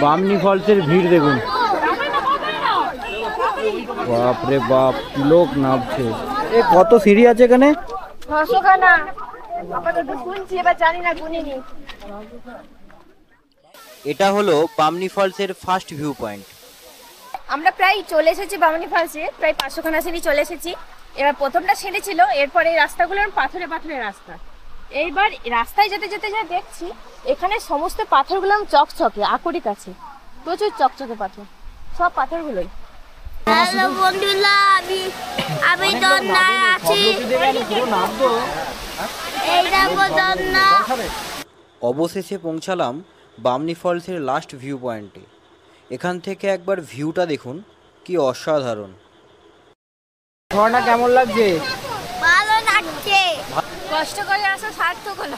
বামনি ফলসের ভিড় দেখুন, বাপরে বাপ, লোক নামছে। এ কত সিঁড়ি আছে এখানে? 600 খানা আপাতত শুনছি, এবার জানি না, গুনিনি। এটা হলো বামনি ফলসের ফার্স্ট ভিউ পয়েন্ট। আমরা প্রায় চলে এসেছি বামনি ফলসে, প্রায় 500 খানা সিঁড়ি চলে এসেছি। এবার প্রথমটা সিঁড়ি ছিল, এরপরে এই রাস্তাগুলো পাথরে পাথরে রাস্তা। এইবার রাস্তায় যেতে যেতে যা দেখছি, এখানে সমস্ত পাথরগুলো চকচকে, আকরিক আছে, প্রচুর চকচকে পাথর, সব পাথরগুলোই। হ্যালো বন্ধুরা, আমি দন্না আছি। এই দেখো দন্না। অবশেষে পৌঁছালাম বামনি ফলসের লাস্ট ভিউ পয়েন্টে। এখান থেকে একবার ভিউটা দেখুন, কি অসাধারণ। ঝর্ণা কেমন লাগছে? ভালো লাগছে। কষ্ট করে আসা সার্থক হলো।